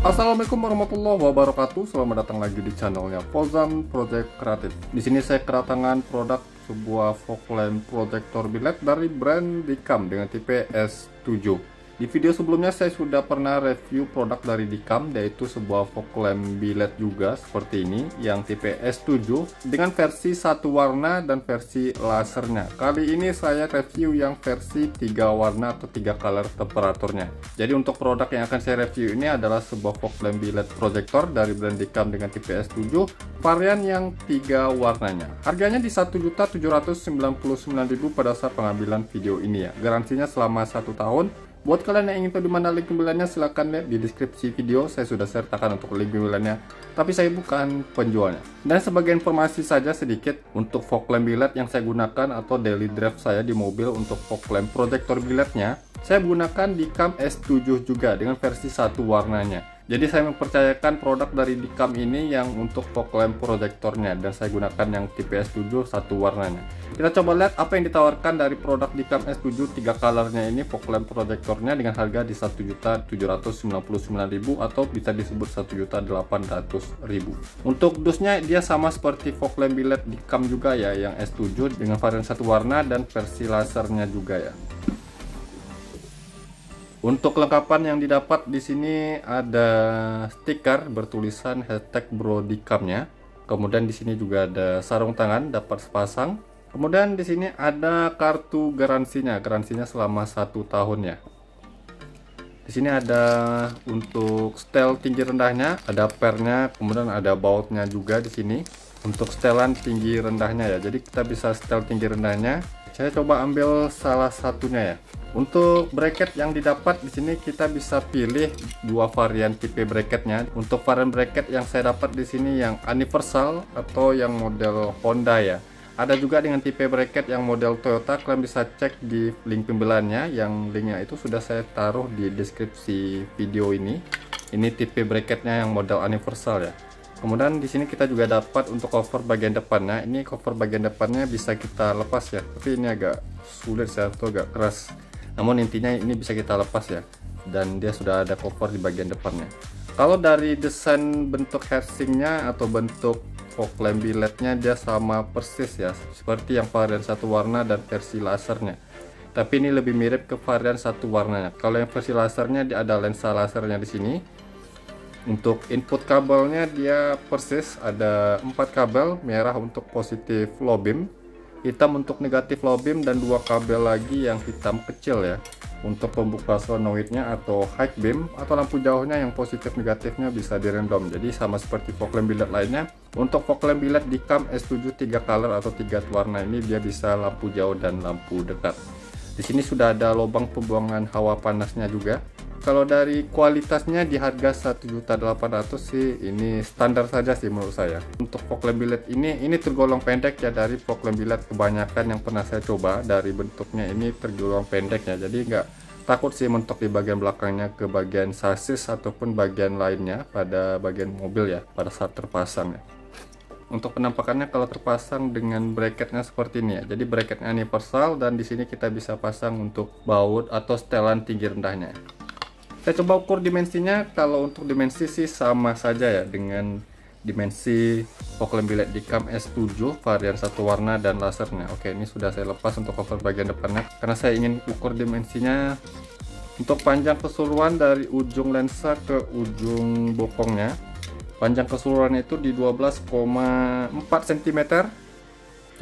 Assalamualaikum warahmatullahi wabarakatuh. Selamat datang lagi di channelnya Fauzan Project Kreatif. Di sini saya kedatangan produk sebuah fog lamp projector biled dari brand Dicam dengan tipe S7. Di video sebelumnya saya sudah pernah review produk dari Dicam, yaitu sebuah fog lamp biled juga seperti ini yang tipe S7 dengan versi satu warna dan versi lasernya. Kali ini saya review yang versi 3 warna atau 3 color temperaturnya. Jadi untuk produk yang akan saya review ini adalah sebuah fog lamp biled projector dari brand Dicam dengan tipe S7 varian yang 3 warnanya. Harganya di 1.799.000 pada saat pengambilan video ini ya. Garansinya selama 1 tahun. Buat kalian yang ingin tahu di mana link pembeliannya, silahkan lihat di deskripsi video. Saya sudah sertakan untuk link pembeliannya, tapi saya bukan penjualnya. Dan sebagai informasi saja sedikit, untuk fog lamp biled yang saya gunakan atau daily drive saya di mobil untuk fog lamp projector bilednya, saya gunakan Dicam S7 juga dengan versi satu warnanya. Jadi saya mempercayakan produk dari Dicam ini yang untuk fog lamp projectornya, dan saya gunakan yang tipe S7 satu warnanya. Kita coba lihat apa yang ditawarkan dari produk Dicam S7 3 colornya ini, fog lamp projectornya dengan harga di 1.799.000 atau bisa disebut 1.800.000. Untuk dusnya dia sama seperti fog lamp biled Dicam juga ya, yang S7 dengan varian satu warna dan versi lasernya juga ya. Untuk kelengkapan yang didapat di sini ada stiker bertulisan #BroDicamnya. Kemudian di sini juga ada sarung tangan dapat sepasang. Kemudian di sini ada kartu garansinya selama 1 tahun ya. Di sini ada untuk setel tinggi rendahnya, ada pernya, kemudian ada bautnya juga di sini untuk setelan tinggi rendahnya ya. Jadi kita bisa setel tinggi rendahnya. Saya coba ambil salah satunya ya. Untuk bracket yang didapat di sini kita bisa pilih 2 varian tipe bracketnya. Untuk varian bracket yang saya dapat di sini yang universal atau yang model Honda ya. Ada juga dengan tipe bracket yang model Toyota. Kalian bisa cek di link pembeliannya, yang linknya itu sudah saya taruh di deskripsi video ini. Ini tipe bracketnya yang model universal ya. Kemudian di sini kita juga dapat untuk cover bagian depannya. Ini cover bagian depannya bisa kita lepas ya, tapi ini agak sulit ya atau agak keras. Namun intinya ini bisa kita lepas ya, dan dia sudah ada cover di bagian depannya. Kalau dari desain bentuk heatsinknya atau bentuk fog lamp bilednya dia sama persis ya, seperti yang varian satu warna dan versi lasernya. Tapi ini lebih mirip ke varian satu warnanya. Kalau yang versi lasernya dia ada lensa lasernya di sini. Untuk input kabelnya dia persis ada 4 kabel, merah untuk positif low beam, hitam untuk negatif low beam, dan 2 kabel lagi yang hitam kecil ya untuk pembuka solenoidnya atau high beam, atau lampu jauhnya yang positif negatifnya bisa di random. Jadi sama seperti fog lamp biled lainnya, untuk fog lamp biled Dicam S7 3 color atau 3 warna ini dia bisa lampu jauh dan lampu dekat. Di sini sudah ada lubang pembuangan hawa panasnya juga. Kalau dari kualitasnya di harga 1.800.000 sih ini standar saja sih menurut saya. Untuk fog lamp biled ini tergolong pendek ya dari fog lamp biled kebanyakan yang pernah saya coba. Dari bentuknya ini tergolong pendek ya, jadi nggak takut sih mentok di bagian belakangnya ke bagian sasis ataupun bagian lainnya pada bagian mobil ya pada saat terpasang ya. Untuk penampakannya kalau terpasang dengan bracketnya seperti ini ya. Jadi bracketnya universal, dan di sini kita bisa pasang untuk baut atau setelan tinggi rendahnya. Saya coba ukur dimensinya. Kalau untuk dimensi sih sama saja ya dengan dimensi fog lamp biled Dicam S7 varian satu warna dan lasernya. Oke, ini sudah saya lepas untuk cover bagian depannya karena saya ingin ukur dimensinya. Untuk panjang keseluruhan dari ujung lensa ke ujung bokongnya, panjang keseluruhan itu di 12,4 cm.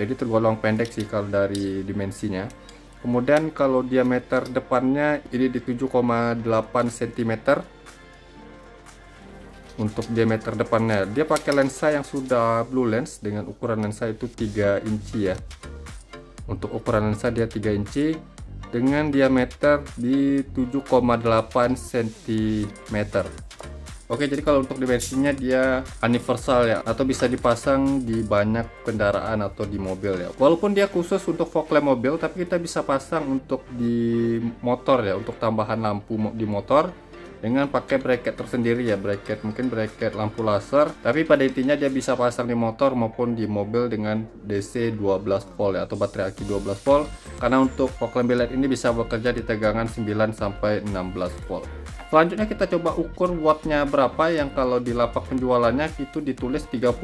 Jadi tergolong pendek sih kalau dari dimensinya. Kemudian kalau diameter depannya ini di 7,8 cm. Untuk diameter depannya dia pakai lensa yang sudah blue lens dengan ukuran lensa itu 3 inci ya. Untuk ukuran lensa dia 3 inci dengan diameter di 7,8 cm. Oke, jadi kalau untuk dimensinya dia universal ya, atau bisa dipasang di banyak kendaraan atau di mobil ya. Walaupun dia khusus untuk fog lamp mobil, tapi kita bisa pasang untuk di motor ya, untuk tambahan lampu di motor dengan pakai bracket tersendiri ya, mungkin bracket lampu laser, tapi pada intinya dia bisa pasang di motor maupun di mobil dengan DC 12 volt ya, atau baterai aki 12 volt, karena untuk fog lamp biled ini bisa bekerja di tegangan 9 sampai 16 volt. Selanjutnya kita coba ukur wattnya berapa, yang kalau di lapak penjualannya itu ditulis 38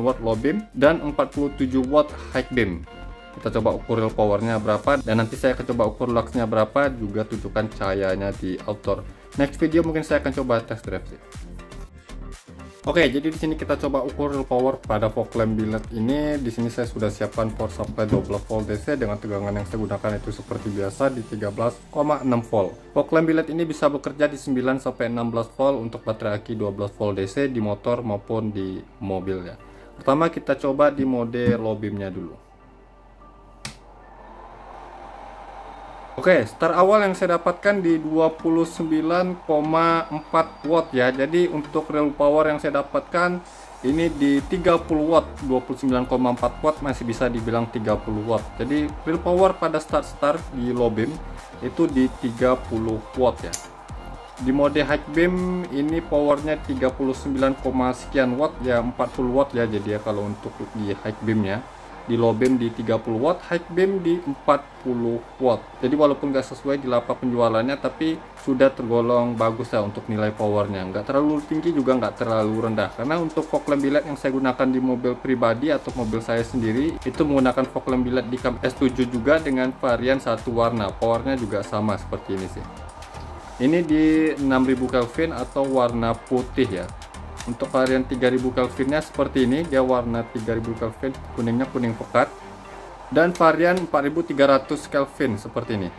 watt low beam dan 47 watt high beam. Kita coba ukur real powernya berapa, dan nanti saya akan coba ukur luxnya berapa, juga tunjukkan cahayanya di outdoor. Next video mungkin saya akan coba test drive sih. Oke, jadi di sini kita coba ukur real power pada fog lamp billet ini. Di sini saya sudah siapkan power supply 12 volt DC dengan tegangan yang saya gunakan itu seperti biasa di 13,6 volt. Fog lamp billet ini bisa bekerja di 9 sampai 16 volt untuk baterai aki 12 volt DC di motor maupun di mobil ya. Pertama kita coba di mode low beamnya dulu. Oke, start awal yang saya dapatkan di 29,4 watt ya. Jadi untuk real power yang saya dapatkan ini di 30 watt, 29,4 watt masih bisa dibilang 30 watt. Jadi real power pada start di low beam itu di 30 watt ya. Di mode high beam ini powernya 39, sekian watt ya, 40 watt ya. Jadi ya kalau untuk di high beamnya, di low beam di 30 watt, high beam di 40 watt. Jadi walaupun nggak sesuai di lapak penjualannya, tapi sudah tergolong bagus ya untuk nilai powernya. Nggak terlalu tinggi juga nggag terlalu rendah. Karena untuk fog lamp billet yang saya gunakan di mobil pribadi atau mobil saya sendiri, itu menggunakan fog lamp billet Dicam S7 juga dengan varian satu warna. Powernya juga sama seperti ini sih. Ini di 6000 Kelvin atau warna putih ya. Untuk varian 3000 Kelvinnya seperti ini, dia warna 3000 Kelvin, kuningnya kuning pekat. Dan varian 4300 Kelvin seperti ini.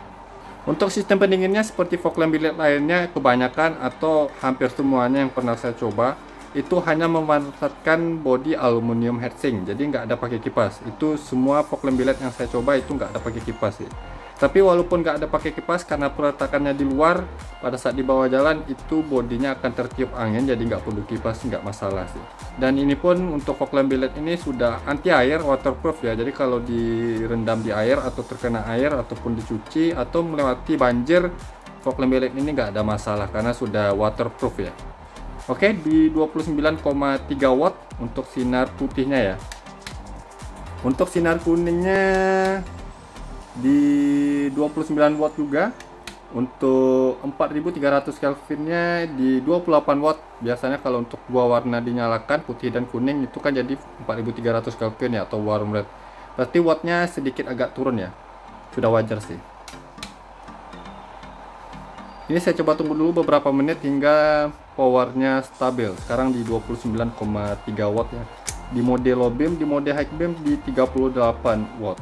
Untuk sistem pendinginnya seperti fog lamp billet lainnya, kebanyakan atau hampir semuanya yang pernah saya coba itu hanya memanfaatkan bodi aluminium heatsink, jadi nggak ada pakai kipas. Itu semua fog lamp billet yang saya coba itu nggak ada pakai kipas sih. Tapi walaupun nggak ada pakai kipas, karena peletakannya di luar, pada saat dibawa jalan itu bodinya akan tertiup angin, jadi nggak perlu kipas, nggak masalah sih. Dan ini pun untuk fog lamp billet ini sudah anti air, waterproof ya. Jadi kalau direndam di air atau terkena air ataupun dicuci atau melewati banjir, fog lamp billet ini nggak ada masalah karena sudah waterproof ya. Oke, di 29,3 watt untuk sinar putihnya ya. Untuk sinar kuningnya di 29 watt juga. Untuk 4300 Kelvinnya di 28 watt. Biasanya kalau untuk dua warna dinyalakan, putih dan kuning, itu kan jadi 4300 Kelvin ya, atau warm red. Berarti wattnya sedikit agak turun ya. Sudah wajar sih. Ini saya coba tunggu dulu beberapa menit hingga powernya stabil. Sekarang di 29,3 watt ya. Di mode low beam, di mode high beam di 38 watt.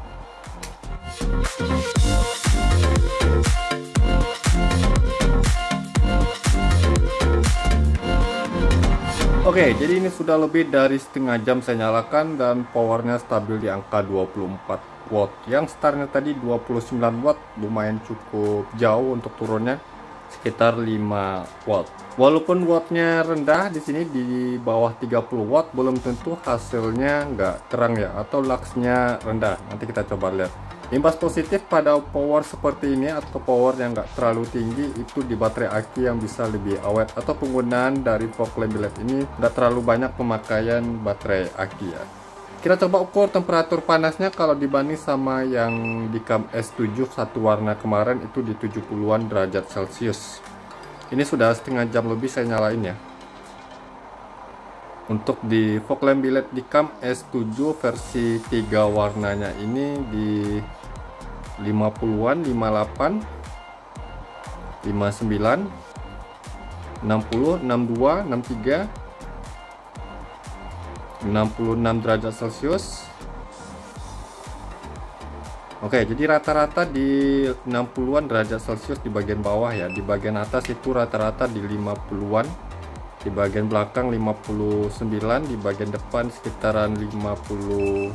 Oke, jadi ini sudah lebih dari setengah jam saya nyalakan dan powernya stabil di angka 24 watt. Yang startnya tadi 29 watt, lumayan cukup jauh untuk turunnya, sekitar 5 watt. Walaupun wattnya rendah di sini di bawah 30 watt, belum tentu hasilnya nggak terang ya, atau luxnya rendah. Nanti kita coba lihat. Imbas positif pada power seperti ini atau power yang nggak terlalu tinggi itu di baterai aki yang bisa lebih awet, atau penggunaan dari fog lamp billet ini nggak terlalu banyak pemakaian baterai aki ya. Kita coba ukur temperatur panasnya kalau dibanding sama yang Dicam S7 satu warna kemarin itu di 70-an derajat Celcius. Ini sudah setengah jam lebih saya nyalain ya. Untuk di fog lamp billet Dicam S7 versi 3 warnanya ini di 50-an, 58, 59, 60, 62, 63, 66 derajat Celcius. Oke, jadi rata-rata di 60-an derajat Celcius di bagian bawah ya. Di bagian atas itu rata-rata di 50-an. Di bagian belakang 59, di bagian depan sekitaran 58.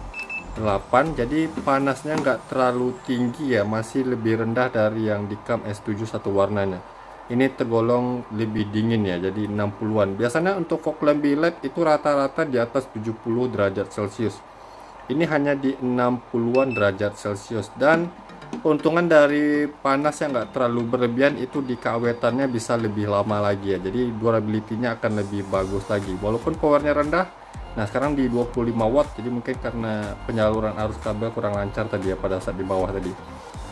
Jadi panasnya nggak terlalu tinggi ya, masih lebih rendah dari yang Dicam S7 satu warnanya. Ini tergolong lebih dingin ya, jadi 60-an. Biasanya untuk fog lamp billet itu rata-rata di atas 70 derajat Celcius. Ini hanya di 60-an derajat Celcius. Dan keuntungan dari panas yang nggak terlalu berlebihan itu di keawetannya bisa lebih lama lagi ya. Jadi durability-nya akan lebih bagus lagi. Walaupun powernya rendah. Nah sekarang di 25 watt, jadi mungkin karena penyaluran arus kabel kurang lancar tadi ya pada saat di bawah tadi.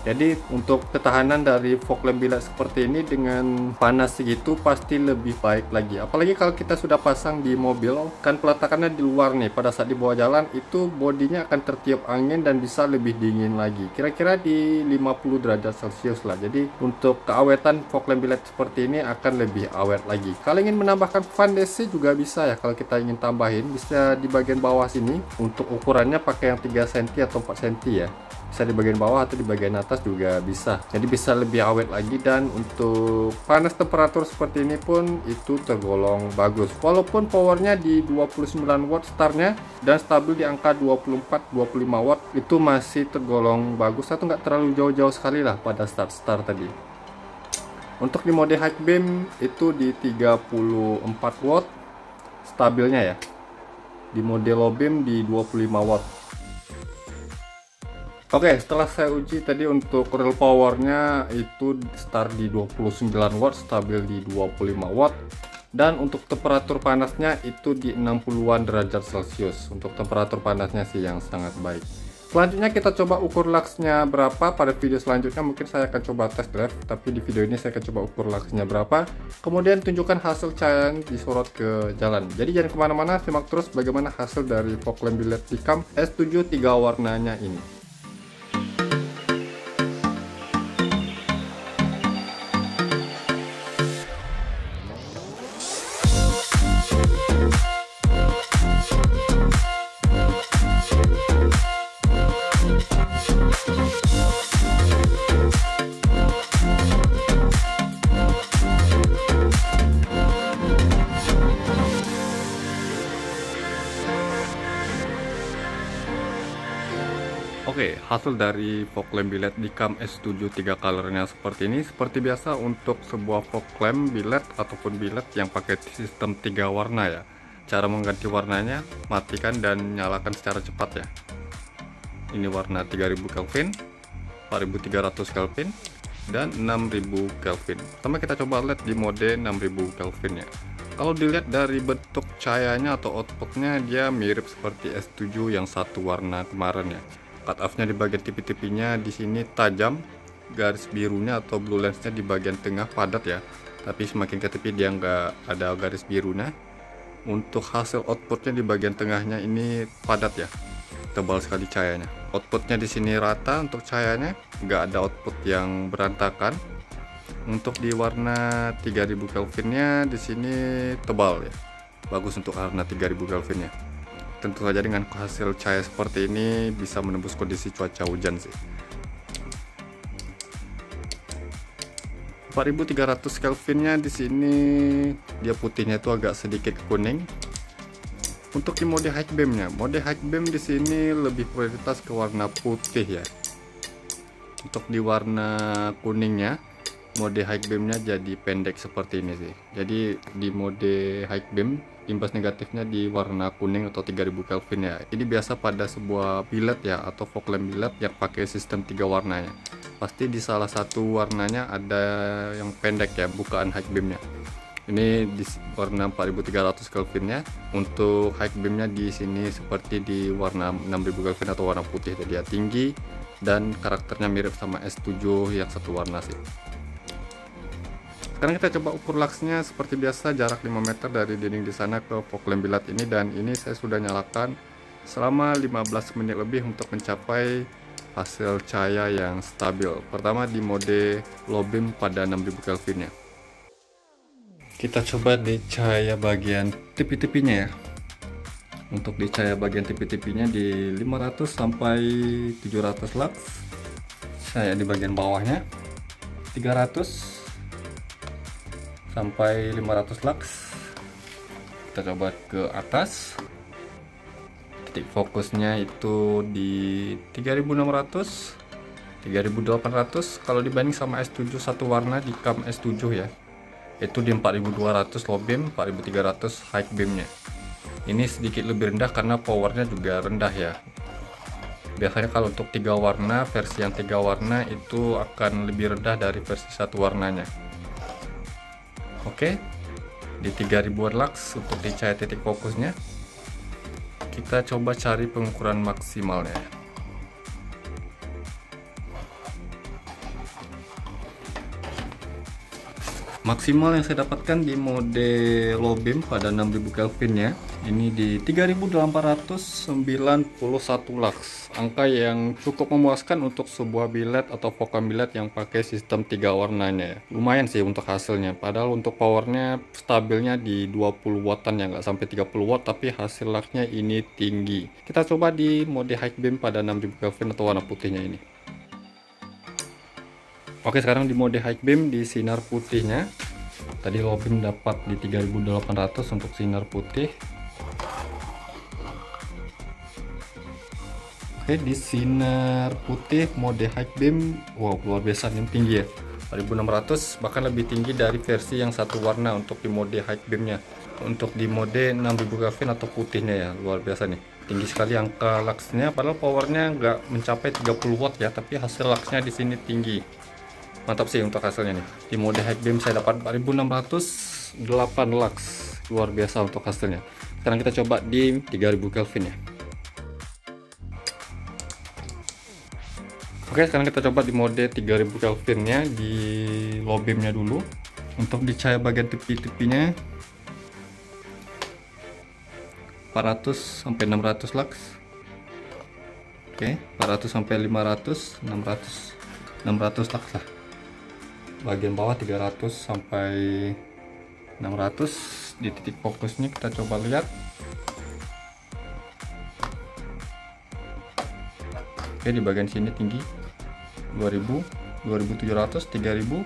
Jadi untuk ketahanan dari fog lamp biled seperti ini dengan panas segitu pasti lebih baik lagi. Apalagi kalau kita sudah pasang di mobil, kan peletakannya di luar nih. Pada saat dibawa jalan itu bodinya akan tertiup angin dan bisa lebih dingin lagi. Kira-kira di 50 derajat Celcius lah. Jadi untuk keawetan fog lamp biled seperti ini akan lebih awet lagi. Kalau ingin menambahkan fan DC juga bisa ya. Kalau kita ingin tambahin, bisa di bagian bawah sini. Untuk ukurannya pakai yang 3 cm atau 4 cm ya. Bisa di bagian bawah atau di bagian atas juga bisa, jadi bisa lebih awet lagi. Dan untuk panas temperatur seperti ini pun itu tergolong bagus, walaupun powernya di 29 watt startnya dan stabil di angka 24-25 watt, itu masih tergolong bagus atau nggak terlalu jauh-jauh sekali lah pada start tadi. Untuk di mode high beam itu di 34 watt stabilnya ya, di mode low beam di 25 watt. Oke, setelah saya uji tadi untuk real powernya itu start di 29 watt, stabil di 25 watt. Dan untuk temperatur panasnya itu di 60-an derajat Celcius. Untuk temperatur panasnya sih yang sangat baik. Selanjutnya kita coba ukur luxnya berapa. Pada video selanjutnya mungkin saya akan coba test drive, tapi di video ini saya akan coba ukur luxnya berapa. Kemudian tunjukkan hasil cahaya yang disorot ke jalan. Jadi jangan kemana-mana, simak terus bagaimana hasil dari fog lamp biled Dicam S7 3 warnanya ini. Oke, hasil dari fog lamp biled Dicam S7 3 colornya seperti ini. Seperti biasa untuk sebuah fog lamp biled ataupun biled yang pakai sistem 3 warna ya. Cara mengganti warnanya, matikan dan nyalakan secara cepat ya. Ini warna 3000 Kelvin, 4300 Kelvin, dan 6000 Kelvin. Pertama kita coba lihat di mode 6000 Kelvin ya. Kalau dilihat dari bentuk cahayanya atau outputnya, dia mirip seperti S7 yang satu warna kemarin ya. Cut off-nya di bagian tipi-tipinya di sini tajam, garis birunya atau blue lens-nya di bagian tengah padat ya. Tapi semakin ke tepi dia nggak ada garis birunya. Untuk hasil outputnya di bagian tengahnya ini padat ya, tebal sekali cahayanya. Outputnya di sini rata untuk cahayanya, nggak ada output yang berantakan. Untuk di warna 3000 Kelvinnya di sini tebal ya, bagus untuk warna 3000 Kelvinnya. Tentu saja dengan hasil cahaya seperti ini bisa menembus kondisi cuaca hujan sih. 4300 Kelvinnya di sini dia putihnya itu agak sedikit kuning. Untuk di mode high beamnya, mode high beam di sini lebih prioritas ke warna putih ya. Untuk di warna kuningnya, mode high beamnya jadi pendek seperti ini sih. Jadi di mode high beam imbas negatifnya di warna kuning atau 3000 Kelvin ya. Ini biasa pada sebuah biled ya atau fog lamp biled yang pakai sistem 3 warnanya. Pasti di salah satu warnanya ada yang pendek ya, bukaan high beamnya. Ini di warna 4300 Kelvinnya. Untuk high beamnya di sini seperti di warna 6000 Kelvin atau warna putih, jadi ya tinggi dan karakternya mirip sama S7 yang satu warna sih. Sekarang kita coba ukur luxnya seperti biasa, jarak 5 meter dari dinding di sana ke fog lamp biled ini, dan ini saya sudah nyalakan selama 15 menit lebih untuk mencapai hasil cahaya yang stabil. Pertama di mode low beam pada 6000 Kelvinnya. Kita coba di cahaya bagian tepi-tepinya ya. Untuk di cahaya bagian tepi-tepinya di 500 sampai 700 lux. Saya di bagian bawahnya 300 sampai 500 lux. Kita coba ke atas, titik fokusnya itu di 3600 3800. Kalau dibanding sama S7 satu warna di Dicam S7 ya, itu di 4200 low beam, 4300 high beamnya. Ini sedikit lebih rendah karena powernya juga rendah ya. Biasanya kalau untuk 3 warna, versi yang 3 warna itu akan lebih rendah dari versi satu warnanya. Oke, di 3000 lux untuk di cahaya titik fokusnya. Kita coba cari pengukuran maksimalnya. Maksimal yang saya dapatkan di mode low beam pada 6000 Kelvin ya, ini di 3891 lux, angka yang cukup memuaskan untuk sebuah biled atau Vokam biled yang pakai sistem 3 warnanya ya. Lumayan sih untuk hasilnya, padahal untuk powernya stabilnya di 20 wattan ya, nggak sampai 30 watt, tapi hasil luxnya ini tinggi. Kita coba di mode high beam pada 6000 Kelvin atau warna putihnya ini. Oke, sekarang di mode high beam di sinar putihnya. Tadi low beam dapat di 3800 untuk sinar putih. Oke, di sinar putih mode high beam, wow, luar biasa, yang tinggi ya, 1600, bahkan lebih tinggi dari versi yang satu warna untuk di mode high beamnya. Untuk di mode 6000 Kelvin atau putihnya ya, luar biasa nih, tinggi sekali angka luxnya, padahal powernya nggak mencapai 30 watt ya, tapi hasil luxnya di sini tinggi. Mantap sih untuk hasilnya nih. Di mode high beam saya dapat 4608 lux, luar biasa untuk hasilnya. Sekarang kita coba di 3000 Kelvin ya. Oke, sekarang kita coba di mode 3000 Kelvin nya, di low beamnya dulu. Untuk di cahaya bagian tepi-tepinya 400 sampai 600 lux. Oke, 400 sampai 500, 600 lux lah. Bagian bawah 300 sampai 600. Di titik fokusnya kita coba lihat. Oke, di bagian sini tinggi 2000, 2700, 3000.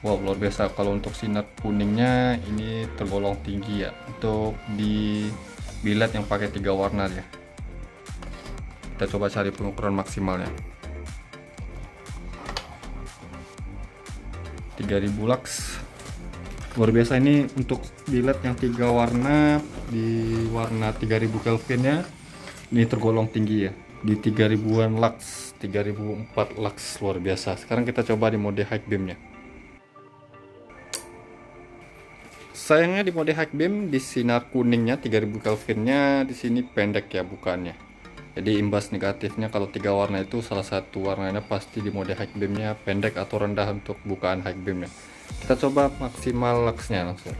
Wow, luar biasa. Kalau untuk sinar kuningnya ini tergolong tinggi ya, untuk di biled yang pakai 3 warna ya. Kita coba cari pengukuran maksimalnya. 3000 lux, luar biasa. Ini untuk biled yang 3 warna, di warna 3000 Kelvin nya ini tergolong tinggi ya, di 3000-an lux, 3004 lux, luar biasa. Sekarang kita coba di mode high beam nya. Sayangnya di mode high beam di sinar kuningnya 3000 Kelvin nya di sini pendek ya bukannya. Jadi imbas negatifnya kalau 3 warna itu salah satu warnanya pasti di mode high beam nya pendek atau rendah untuk bukaan high beam nya. Kita coba maksimal luxnya langsung.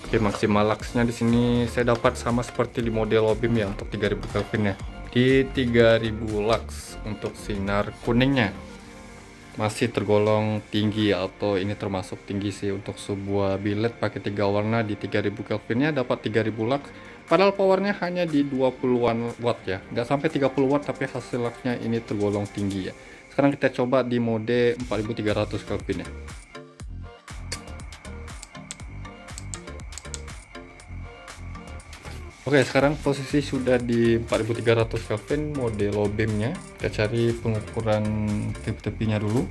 Oke, maksimal luxnya di sini saya dapat sama seperti di mode low beam ya untuk 3000 Kelvin nya. Di 3000 lux untuk sinar kuningnya masih tergolong tinggi, atau ini termasuk tinggi sih untuk sebuah biled pakai 3 warna. Di 3000 Kelvin nya dapat 3000 lux, padahal powernya hanya di 20-an watt ya, nggak sampai 30 watt, tapi hasil luxnya ini tergolong tinggi ya. Sekarang kita coba di mode 4300 Kelvin ya. Oke, sekarang posisi sudah di 4300 Kelvin mode low beam nya. Kita cari pengukuran tepi-tepinya dulu.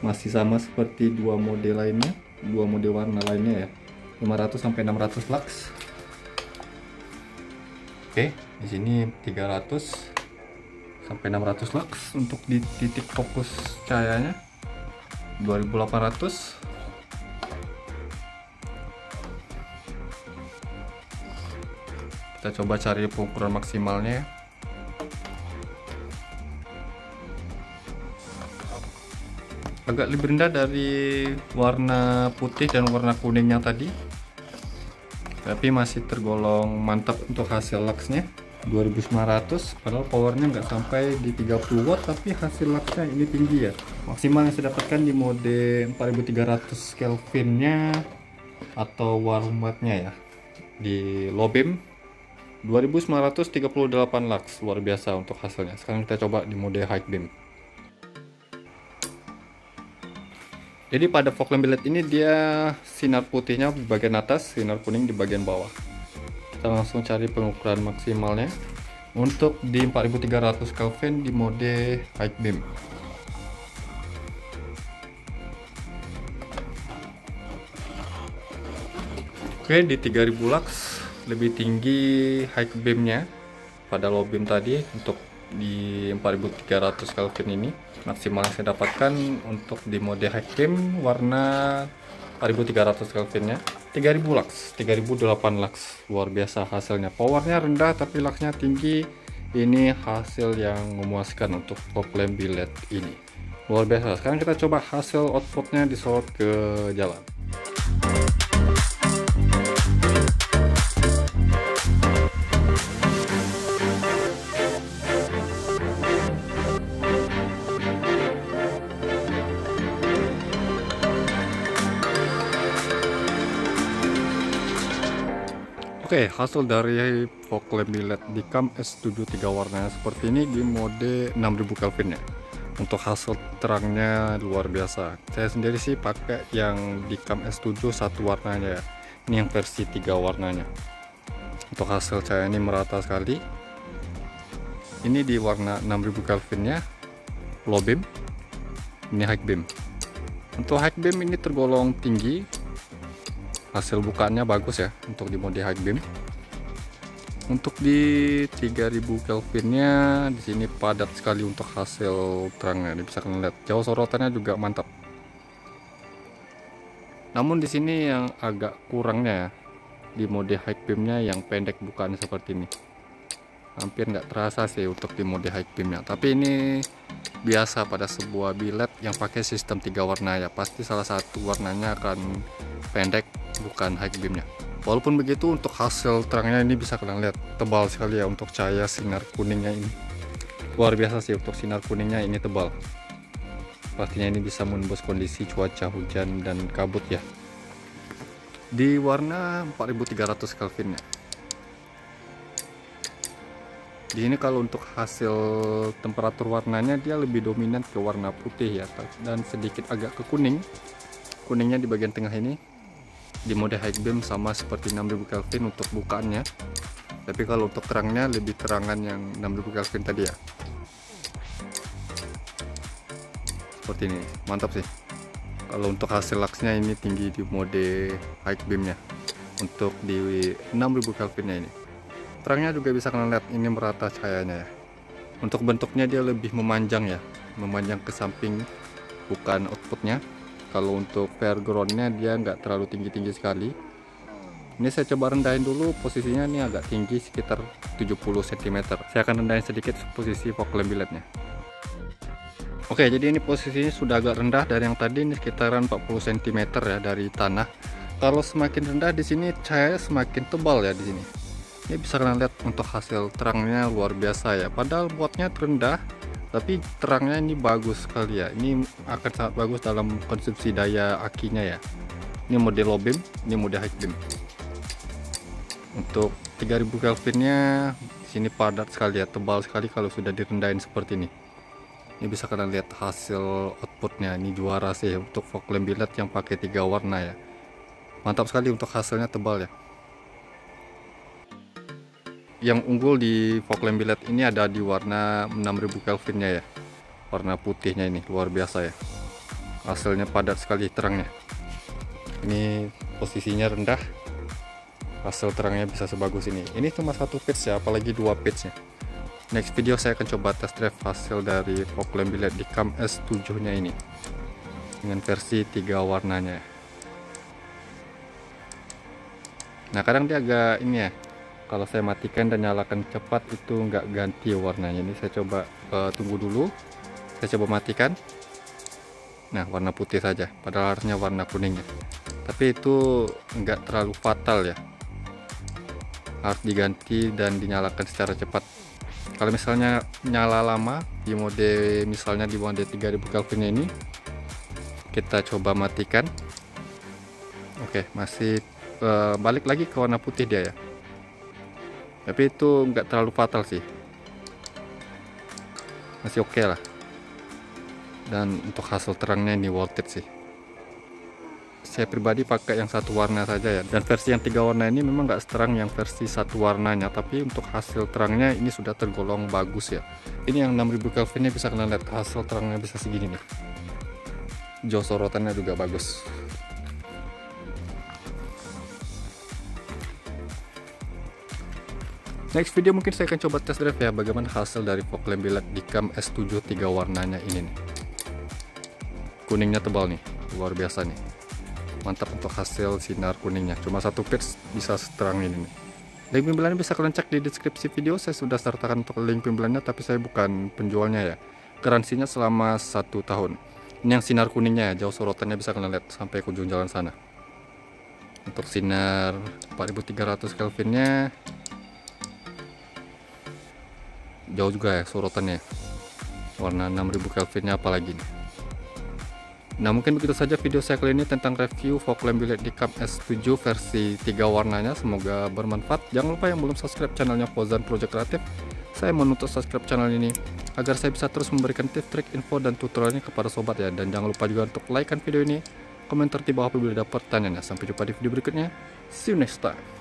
Masih sama seperti dua mode lainnya, dua mode warna lainnya ya, 500 sampai 600 lux. Oke, di sini 300 sampai 600 lux. Untuk di titik fokus cahayanya 2800. Kita coba cari pengukuran maksimalnya. Agak lebih rendah dari warna putih dan warna kuningnya tadi, tapi masih tergolong mantap untuk hasil luxnya. 2900, padahal powernya nggak sampai di 30 watt, tapi hasil luxnya ini tinggi ya. Maksimal yang saya dapatkan di mode 4300 Kelvin nya atau warm wattnya ya, di low beam 2938 lux, luar biasa untuk hasilnya. Sekarang kita coba di mode high beam. Jadi pada fog lamp biled ini dia sinar putihnya di bagian atas, sinar kuning di bagian bawah. Kita langsung cari pengukuran maksimalnya untuk di 4300 Kelvin di mode high beam. Oke, di 3000 lux, lebih tinggi high beamnya pada low beam tadi. Untuk di 4300 Kelvin ini maksimal yang saya dapatkan untuk di mode high beam warna 4300 Kelvin nya 3000 lux, 3008 lux, luar biasa hasilnya. Powernya rendah tapi luxnya tinggi, Ini hasil yang memuaskan untuk fog lamp biled ini, luar biasa. Sekarang kita coba hasil outputnya disorot ke jalan. Oke, hasil dari fog lamp biled Dicam S7 3 warnanya seperti ini di mode 6000 Kelvin ya. Untuk hasil terangnya luar biasa. Saya sendiri sih pakai yang Dicam S7 satu warnanya ya. Ini yang versi 3 warnanya. Untuk hasil saya ini merata sekali. Ini di warna 6000 Kelvin ya, low beam. Ini high beam. Untuk high beam ini tergolong tinggi. Hasil bukaannya bagus ya untuk di mode high beam. Untuk di 3000 Kelvinnya di sini padat sekali untuk hasil terangnya. Ini bisa kalian lihat, jauh sorotannya juga mantap. Namun di sini yang agak kurangnya ya, di mode high beamnya yang pendek bukaannya seperti ini. Hampir nggak terasa sih untuk di mode high beamnya. Tapi ini biasa pada sebuah biled yang pakai sistem 3 warna ya. Pasti salah satu warnanya akan pendek, bukan high beamnya. Walaupun begitu untuk hasil terangnya ini bisa kalian lihat tebal sekali ya untuk cahaya sinar kuningnya ini. Luar biasa sih untuk sinar kuningnya ini tebal. Pastinya ini bisa menembus kondisi cuaca hujan dan kabut ya. Di warna 4300 Kelvin ya. Di sini kalau untuk hasil temperatur warnanya dia lebih dominan ke warna putih ya, dan sedikit agak ke kuning. Kuningnya di bagian tengah ini. Di mode high beam sama seperti 6000 Kelvin untuk bukaannya. Tapi kalau untuk terangnya lebih terangan yang 6000 Kelvin tadi ya. Seperti ini, mantap sih. Kalau untuk hasil luxnya ini tinggi di mode high beamnya. Untuk di 6000 Kelvinnya ini. Terangnya juga bisa kalian lihat ini merata cahayanya ya. Untuk bentuknya dia lebih memanjang ya, memanjang ke samping, bukan outputnya. Kalau untuk foregroundnya dia nggak terlalu tinggi-tinggi sekali. Ini saya coba rendahin dulu, posisinya ini agak tinggi sekitar 70 cm. Saya akan rendahin sedikit posisi fog lamp bilednya. Oke, jadi ini posisinya sudah agak rendah dari yang tadi, ini sekitaran 40 cm ya dari tanah. Kalau semakin rendah di sini cahaya semakin tebal ya di sini. Ini bisa kalian lihat untuk hasil terangnya luar biasa ya. Padahal wattnya terendah, tapi terangnya ini bagus sekali ya. Ini akan sangat bagus dalam konsumsi daya akinya ya. Ini mode low beam, ini mode high beam. Untuk 3000 Kelvinnya di sini padat sekali ya, tebal sekali kalau sudah direndahin seperti ini. Ini bisa kalian lihat hasil outputnya. Ini juara sih untuk fog lamp biled yang pakai 3 warna ya. Mantap sekali untuk hasilnya, tebal ya. Yang unggul di fog lamp biled ini ada di warna 6000 Kelvinnya ya. Warna putihnya ini luar biasa ya. Hasilnya padat sekali terangnya. Ini posisinya rendah. Hasil terangnya bisa sebagus ini. Ini cuma satu pitch ya, apalagi 2 pitch nya. Next video saya akan coba test drive hasil dari fog lamp biled Dicam S7 nya ini. Dengan versi 3 warnanya. Nah kadang dia agak ini ya. Kalau saya matikan dan nyalakan cepat itu nggak ganti warnanya. Ini saya coba tunggu dulu. Saya coba matikan. Nah warna putih saja, padahal harusnya warna kuningnya. Tapi itu nggak terlalu fatal ya. Harus diganti dan dinyalakan secara cepat. Kalau misalnya nyala lama di mode, misalnya di mode 3000 Kelvinnya ini, kita coba matikan. Oke, masih balik lagi ke warna putih dia ya. Tapi itu nggak terlalu fatal sih, masih oke lah. Dan untuk hasil terangnya ini worth it sih. Saya pribadi pakai yang satu warna saja ya. Dan versi yang 3 warna ini memang nggak seterang yang versi satu warnanya, tapi untuk hasil terangnya ini sudah tergolong bagus ya. Ini yang 6000 Kelvinnya bisa kalian lihat hasil terangnya bisa segini nih. Jauh sorotannya juga bagus. Next video mungkin saya akan coba test drive ya bagaimana hasil dari fog lamp biled Dicam S7 3 warnanya ini nih. Kuningnya tebal nih, luar biasa nih. Mantap untuk hasil sinar kuningnya. Cuma satu pitch bisa seterang ini nih. Link pembeliannya bisa kalian cek di deskripsi video. Saya sudah sertakan untuk link pembeliannya, tapi saya bukan penjualnya ya. Garansinya selama 1 tahun. Ini yang sinar kuningnya ya, jauh sorotannya bisa kalian lihat sampai ke ujung jalan sana. Untuk sinar 4300 Kelvinnya jauh juga ya sorotannya. Warna 6000 Kelvinnya apalagi nih. Nah, mungkin begitu saja video saya kali ini tentang review fog lamp bilet Dicam S7 versi 3 warnanya. Semoga bermanfaat. Jangan lupa yang belum subscribe channelnya Fauzan Project Kreatif, saya menuntut subscribe channel ini agar saya bisa terus memberikan tips, trik, info, dan tutorialnya kepada sobat ya. Dan jangan lupa juga untuk like kan video ini, komentar di bawah apabila ada pertanyaannya. Sampai jumpa di video berikutnya. See you next time.